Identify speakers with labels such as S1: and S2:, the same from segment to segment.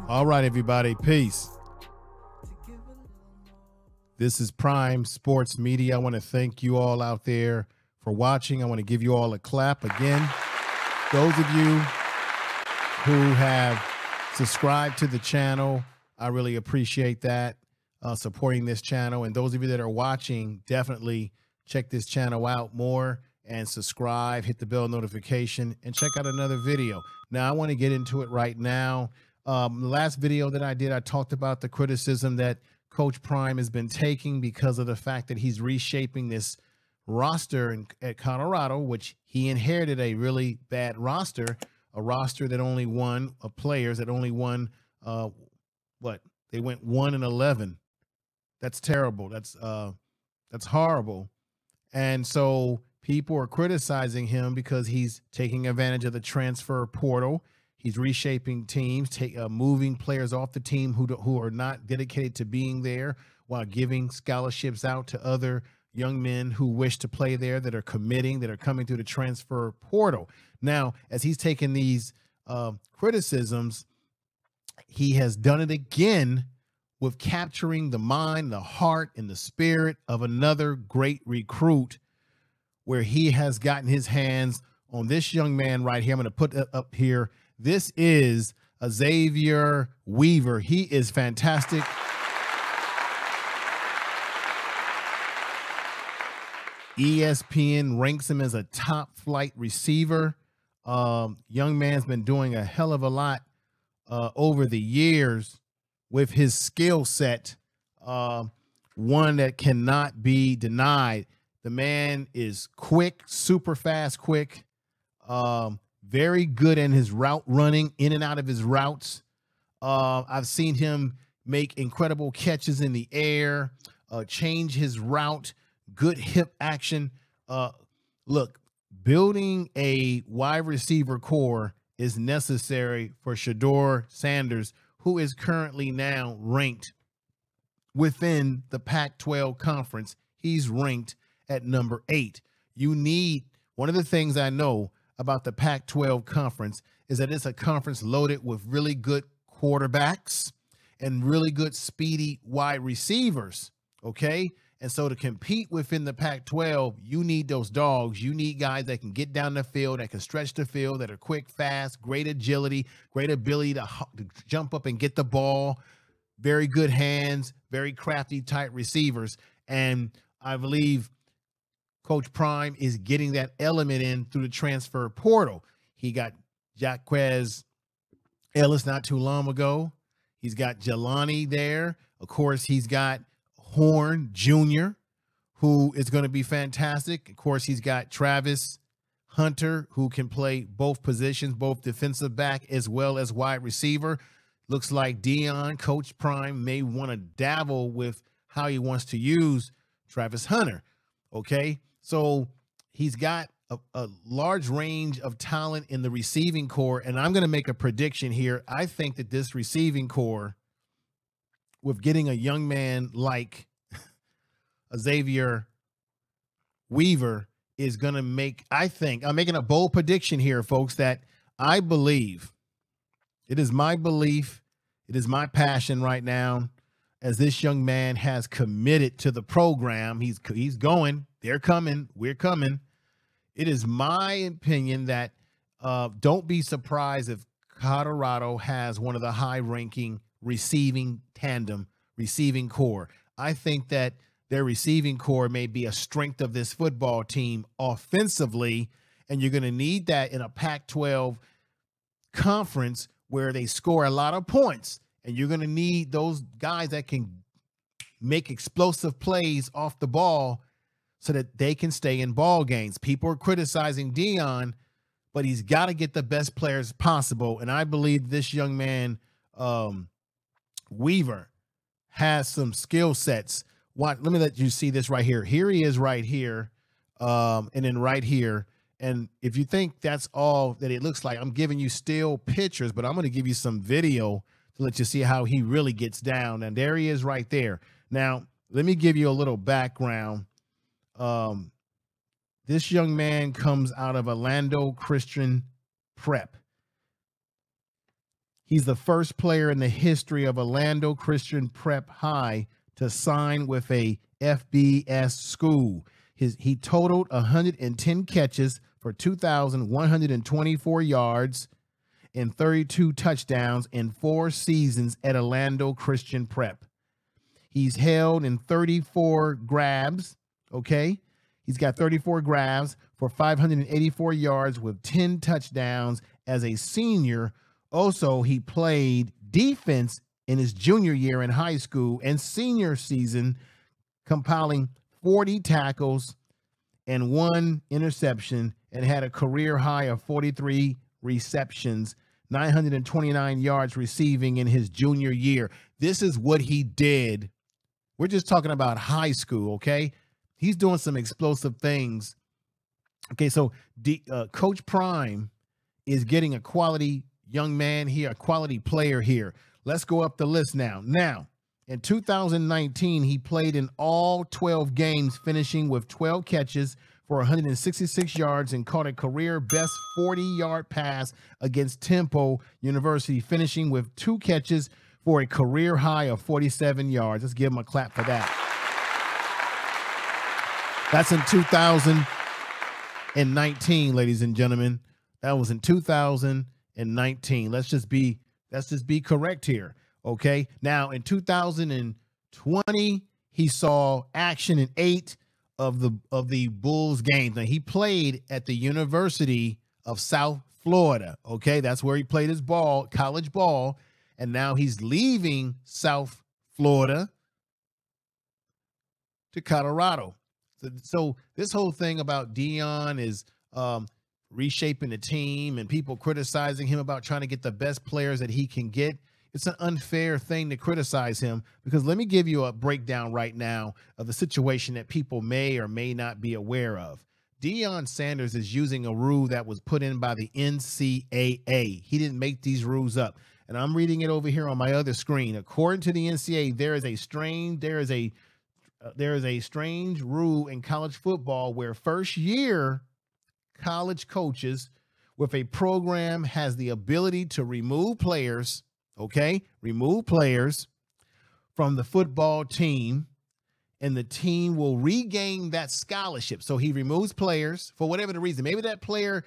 S1: All right, everybody. Peace. This is Prime Sports Media. I want to thank you all out there for watching. I want to give you all a clap again. Those of you who have subscribed to the channel, I really appreciate that, supporting this channel. And those of you that are watching, definitely check this channel out more and subscribe, hit the bell notification, and check out another video. Now, I want to get into it right now. The last video that I did, I talked about the criticism that Coach Prime has been taking because of the fact that he's reshaping this roster at Colorado, which he inherited a really bad roster, a roster that only won players that only won they went 1-11. That's terrible. That's horrible. And so people are criticizing him because he's taking advantage of the transfer portal. He's reshaping teams, moving players off the team who are not dedicated to being there, while giving scholarships out to other young men who wish to play there, that are committing, that are coming through the transfer portal. Now, as he's taken these criticisms, he has done it again with capturing the mind, the heart, and the spirit of another great recruit, where he has gotten his hands on this young man right here. I'm going to put it up here. This is Xavier Weaver. He is fantastic. ESPN ranks him as a top flight receiver. Young man's been doing a hell of a lot over the years with his skill set, one that cannot be denied. The man is quick, super fast, quick, very good in his route running, in and out of his routes. I've seen him make incredible catches in the air, change his route, good hip action. Look, building a wide receiver core is necessary for Shedeur Sanders, who is currently now ranked within the Pac-12 conference. He's ranked at number 8. You need, one of the things I know about the Pac-12 conference is that it's a conference loaded with really good quarterbacks and really good speedy wide receivers. Okay. And so to compete within the Pac-12, you need those dogs. You need guys that can get down the field, that can stretch the field, that are quick, fast, great agility, great ability to jump up and get the ball, very good hands, very crafty type receivers. And I believe Coach Prime is getting that element in through the transfer portal. He got Jaquez Ellis not too long ago. He's got Jelani there. Of course, he's got Horn Jr., who is going to be fantastic. Of course, he's got Travis Hunter, who can play both positions, both defensive back as well as wide receiver. Looks like Coach Prime may want to dabble with how he wants to use Travis Hunter. Okay, so he's got a large range of talent in the receiving core, and I'm going to make a prediction here. I think that this receiving core, with getting a young man like Xavier Weaver, is going to make, I think, I'm making a bold prediction here, folks, that I believe, it is my belief, it is my passion right now, as this young man has committed to the program. He's going, they're coming, we're coming. It is my opinion that don't be surprised if Colorado has one of the high-ranking receiving core. I think that their receiving core may be a strength of this football team offensively, and you're going to need that in a Pac-12 conference where they score a lot of points, and you're going to need those guys that can make explosive plays off the ball so that they can stay in ball games. People are criticizing Deion, but he's got to get the best players possible, and I believe this young man Weaver has some skill sets. Let me let you see this right here. Here he is right here, and then right here. And if you think that's all that it looks like, I'm giving you still pictures, but I'm going to give you some video to let you see how he really gets down. And there he is right there. Now, let me give you a little background. This young man comes out of Orlando Christian Prep. He's the first player in the history of Orlando Christian Prep High to sign with a FBS school. He totaled 110 catches for 2,124 yards and 32 touchdowns in 4 seasons at Orlando Christian Prep. He's held in 34 grabs, okay? He's got 34 grabs for 584 yards with 10 touchdowns as a senior. Also, he played defense in his junior year in high school and senior season, compiling 40 tackles and 1 interception, and had a career high of 43 receptions, 929 yards receiving in his junior year. This is what he did. We're just talking about high school, okay? He's doing some explosive things. Okay, so Coach Prime is getting a quality young man here, a quality player here. Let's go up the list now. Now, in 2019, he played in all 12 games, finishing with 12 catches for 166 yards and caught a career best 40-yard pass against Temple University, finishing with 2 catches for a career high of 47 yards. Let's give him a clap for that. That's in 2019, ladies and gentlemen. That was in 2019. Let's just be correct here. Okay. Now in 2020, he saw action in 8 of the Bulls games. Now he played at the University of South Florida. Okay. That's where he played his ball, college ball. And now he's leaving South Florida to Colorado. So this whole thing about Deion is reshaping the team and people criticizing him about trying to get the best players that he can get. It's an unfair thing to criticize him, because let me give you a breakdown right now of the situation that people may or may not be aware of. Deion Sanders is using a rule that was put in by the NCAA. He didn't make these rules up. And I'm reading it over here on my other screen. According to the NCAA, there is a strange rule in college football where first-year college coaches with a program has the ability to remove players, remove players from the football team, and the team will regain that scholarship. So he removes players for whatever the reason. Maybe that player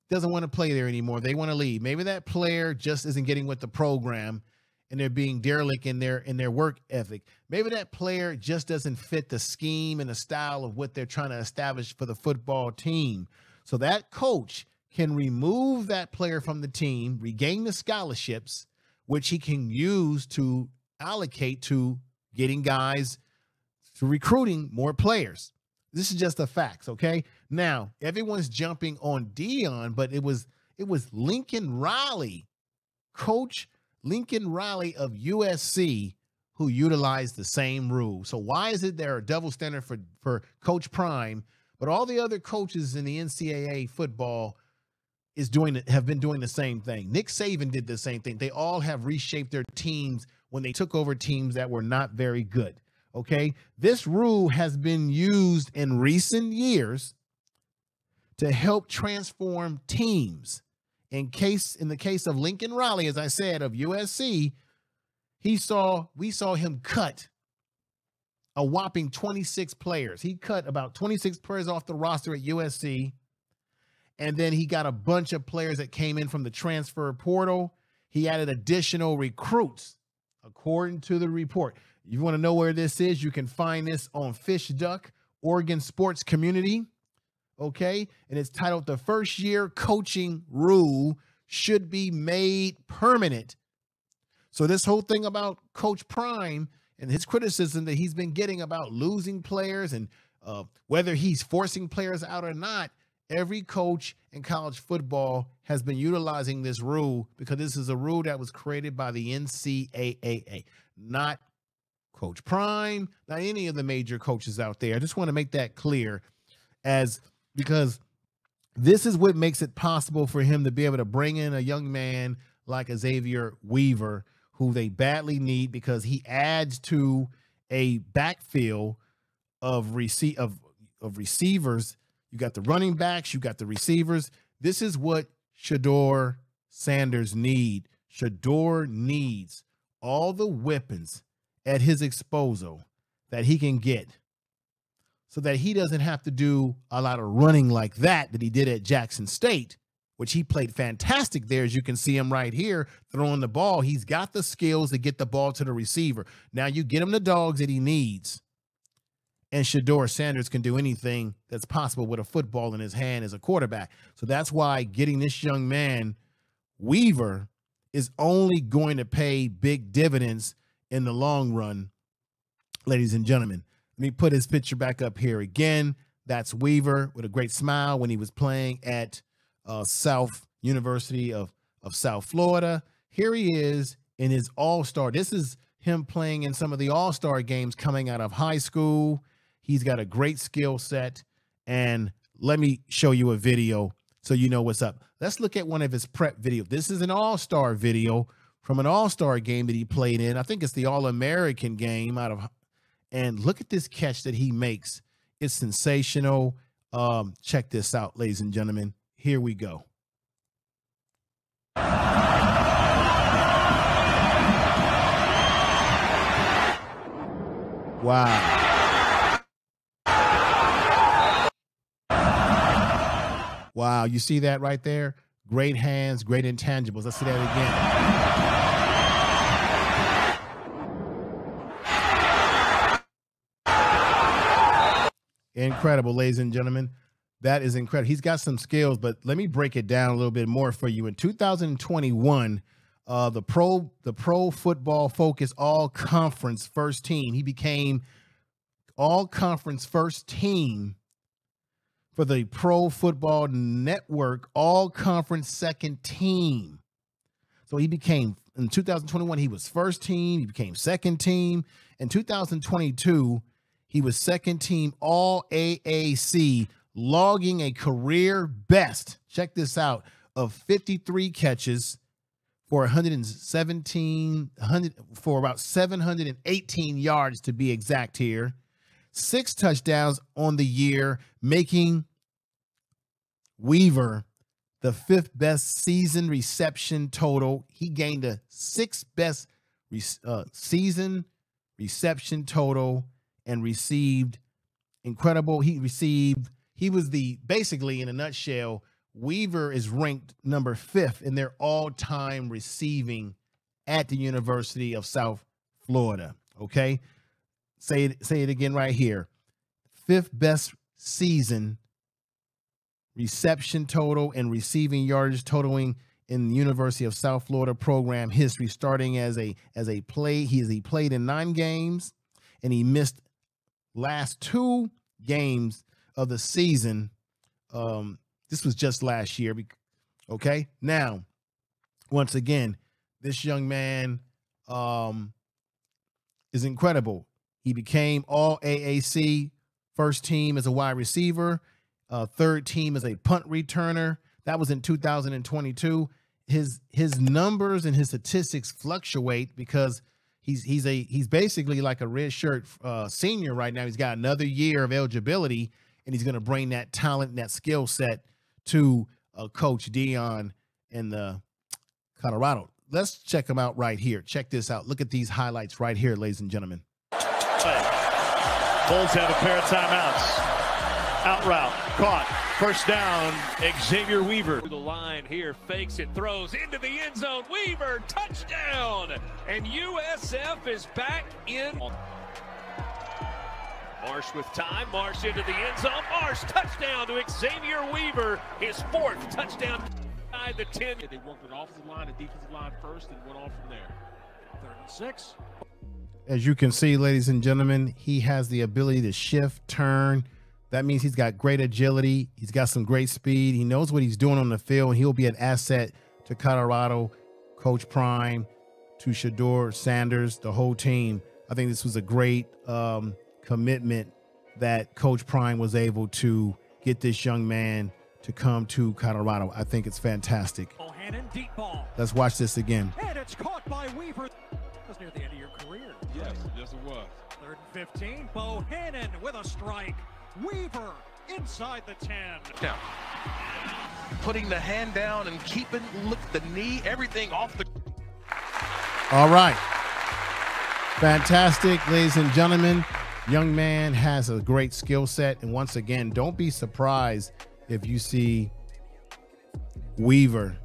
S1: doesn't want to play there anymore. They want to leave. Maybe that player just isn't getting with the program and they're being derelict in their work ethic. Maybe that player just doesn't fit the scheme and the style of what they're trying to establish for the football team. So that coach can remove that player from the team, regain the scholarships, which he can use to allocate to getting guys, to recruiting more players. This is just the facts, okay? Now, everyone's jumping on Deion, but it was Lincoln Riley, Coach Lincoln Riley of USC, who utilized the same rule. So why is it there a double standard for Coach Prime, but all the other coaches in the NCAA football have been doing the same thing? Nick Saban did the same thing. They all have reshaped their teams when they took over teams that were not very good. Okay, this rule has been used in recent years to help transform teams. In the case of Lincoln Riley, as I said, of USC, we saw him cut a whopping 26 players. He cut about 26 players off the roster at USC, and then he got a bunch of players that came in from the transfer portal. He added additional recruits, according to the report. You want to know where this is? You can find this on Fish Duck, Oregon Sports Community. Okay. And it's titled "The First Year Coaching Rule Should Be Made Permanent." So this whole thing about Coach Prime and his criticism that he's been getting about losing players and whether he's forcing players out or not, every coach in college football has been utilizing this rule, because this is a rule that was created by the NCAA, not Coach Prime, not any of the major coaches out there. I just want to make that clear, because this is what makes it possible for him to be able to bring in a young man like a Xavier Weaver, who they badly need, because he adds to a backfield of receivers. You got the running backs, you got the receivers. This is what Shedeur Sanders need. Shedeur needs all the weapons at his disposal that he can get so that he doesn't have to do a lot of running like that he did at Jackson State, which he played fantastic there. As you can see him right here throwing the ball. He's got the skills to get the ball to the receiver. Now you get him the dogs that he needs. And Shedeur Sanders can do anything that's possible with a football in his hand as a quarterback. So that's why getting this young man, Weaver, is only going to pay big dividends in the long run, ladies and gentlemen. Let me put his picture back up here again. That's Weaver with a great smile when he was playing at South University of South Florida. Here he is in his all-star. This is him playing in some of the all-star games coming out of high school. He's got a great skill set. And let me show you a video so you know what's up. Let's look at one of his prep videos. This is an all-star video from an all-star game that he played in. I think it's the All-American game out of, and look at this catch that he makes. It's sensational. Check this out, ladies and gentlemen. Here we go. Wow. Wow, you see that right there? Great hands, great intangibles. Let's see that again. Incredible, ladies and gentlemen. That is incredible. He's got some skills, but let me break it down a little bit more for you. In 2021, the Pro Football Focus All-Conference first team, he became All-Conference first team for the Pro Football Network All-Conference second team. So he became, in 2021, he was first team. He became second team. In 2022, he was second team All-AAC, logging a career best, check this out, of 53 catches for for about 718 yards to be exact here. 6 touchdowns on the year, making Weaver the 5th best season reception total. He gained the 6th best season reception total and received incredible. He was basically, in a nutshell, Weaver is ranked number 5th in their all-time receiving at the University of South Florida. Okay. Say it again right here. 5th best season reception total and receiving yardage totaling in the University of South Florida program history, starting as a play. He played in 9 games and he missed last 2 games of the season. This was just last year. Okay. Now, once again, this young man is incredible. He became All-AAC, first team as a wide receiver, 3rd team as a punt returner. That was in 2022. His numbers and his statistics fluctuate because he's basically like a redshirt senior right now. He's got another year of eligibility, and he's going to bring that talent and that skill set to Coach Deion in the Colorado. Let's check him out right here. Check this out. Look at these highlights right here, ladies and gentlemen.
S2: Bulls have a pair of timeouts. Out route, caught. First down, Xavier Weaver.
S3: The line here, fakes it, throws into the end zone. Weaver, touchdown! And USF is back in. Marsh with time, Marsh into the end zone. Marsh, touchdown to Xavier Weaver, his 4th touchdown. The 10.
S4: They worked with offensive line and defensive line first and went on from there. 3rd and 6.
S1: As you can see, ladies and gentlemen, he has the ability to shift, turn. That means he's got great agility. He's got some great speed. He knows what he's doing on the field, and he'll be an asset to Colorado, Coach Prime, to Shedeur Sanders, the whole team. I think this was a great commitment that Coach Prime was able to get this young man to come to Colorado. I think it's fantastic.
S5: Bohannon, deep ball.
S1: Let's watch this again.
S5: And it's caught by Weaver. That was near the end of your career.
S4: Yes, yes it was.
S5: 3rd and 15. Bohannon with a strike. Weaver inside the 10.
S6: Down. Putting the hand down and keeping, look, the knee, everything off the
S1: All right. Fantastic, ladies and gentlemen. Young man has a great skill set. And once again, don't be surprised if you see Weaver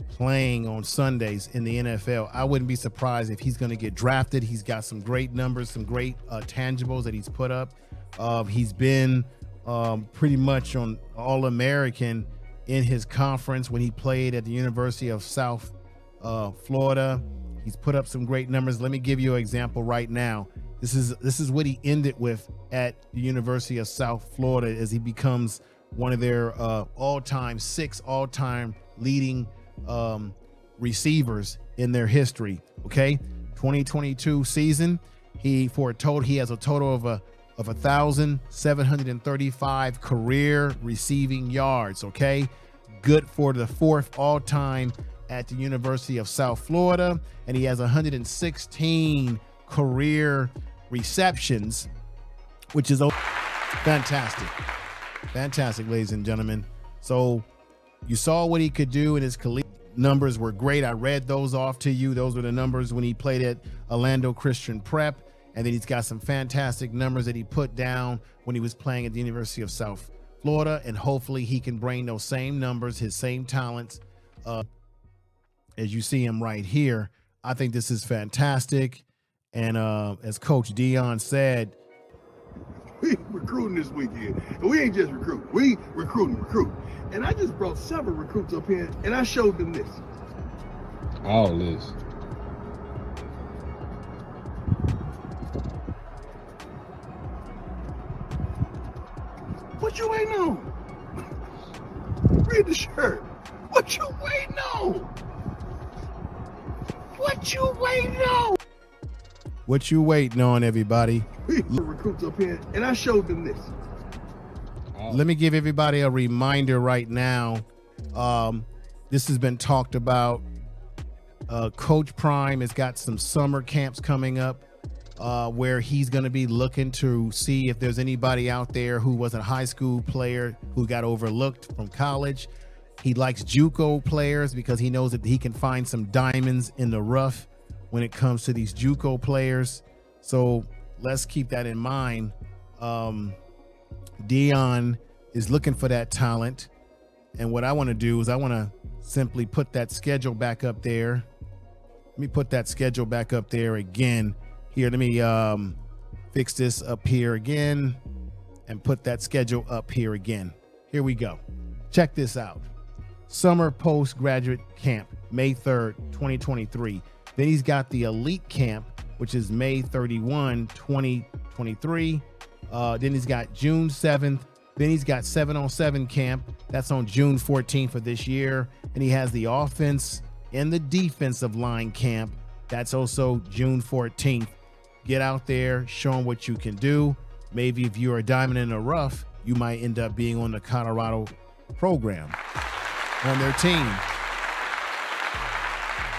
S1: playing on Sundays in the NFL. I wouldn't be surprised if he's going to get drafted. He's got some great numbers, some great tangibles that he's put up. He's been pretty much on All-American in his conference when he played at the University of South Florida. He's put up some great numbers. Let me give you an example right now. This is what he ended with at the University of South Florida as he becomes one of their six all-time leading receivers in their history. Okay, 2022 season, he has a total of 1,735 career receiving yards. Okay, good for the fourth all-time at the University of South Florida, and he has 116 career receptions, which is fantastic. Fantastic, ladies and gentlemen. So you saw what he could do in his collegiate numbers were great. I read those off to you. Those were the numbers when he played at Orlando Christian Prep, and then he's got some fantastic numbers that he put down when he was playing at the University of South Florida, and hopefully he can bring those same numbers, his same talents, as you see him right here. I think this is fantastic. And as Coach Deion said,
S6: we recruiting this weekend. And we ain't just recruiting. We recruit. And I just brought several recruits up here, and I showed them this.
S7: All this.
S6: What you waiting on? Read the shirt. What you waiting on? What you waiting on?
S1: What you waiting on, everybody?
S6: We recruits up here, and I showed them this.
S1: Let me give everybody a reminder right now. This has been talked about. Coach Prime has got some summer camps coming up where he's going to be looking to see if there's anybody out there who was a high school player who got overlooked from college. He likes JUCO players because he knows that he can find some diamonds in the rough when it comes to these JUCO players. So let's keep that in mind. Deion is looking for that talent. And what I want to do is I want to simply put that schedule back up there. Let me put that schedule back up there again. Here, let me fix this up here again and put that schedule up here again. Here we go. Check this out. Summer postgraduate camp, May 3rd, 2023. Then he's got the elite camp, which is May 31, 2023. Then he's got June 7th. Then he's got 7-on-7 camp. That's on June 14th of this year. And he has the offense and the defensive line camp. That's also June 14th. Get out there, show them what you can do. Maybe if you're a diamond in the rough, you might end up being on the Colorado program, on their team.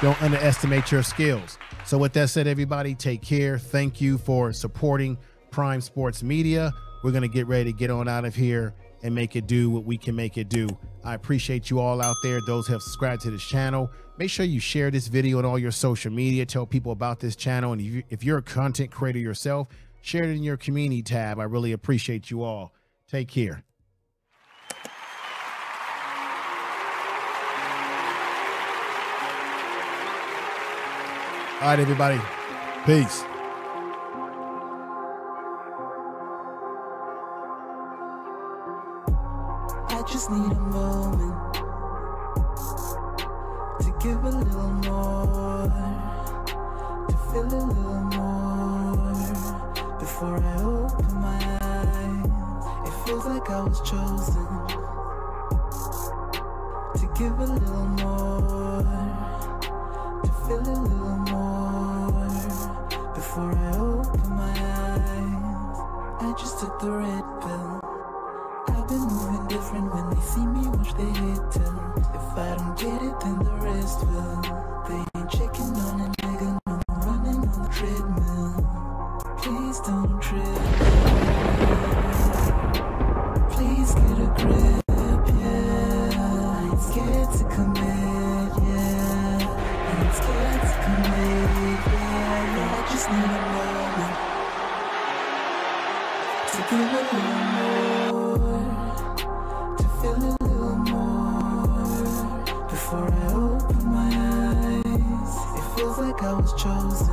S1: Don't underestimate your skills. So with that said, everybody, take care. Thank you for supporting Prime Sports Media. We're going to get ready to get on out of here and make it do what we can make it do. I appreciate you all out there, those who have subscribed to this channel. Make sure you share this video on all your social media. Tell people about this channel. And if you're a content creator yourself, share it in your community tab. I really appreciate you all. Take care. All right, everybody. Peace.
S8: I just need a moment to give a little more, to feel a little more before I open my eyes. It feels like I was chosen to give a little more, to feel a little more before I open my eyes. I just took the red pill. I've been moving different when they see me, watch they hate till. If I don't get it, then the rest will. They ain't checking on a nigga, no, I'm running on the treadmill. Please don't trip. Please get a grip, yeah. I ain't scared to commit. chose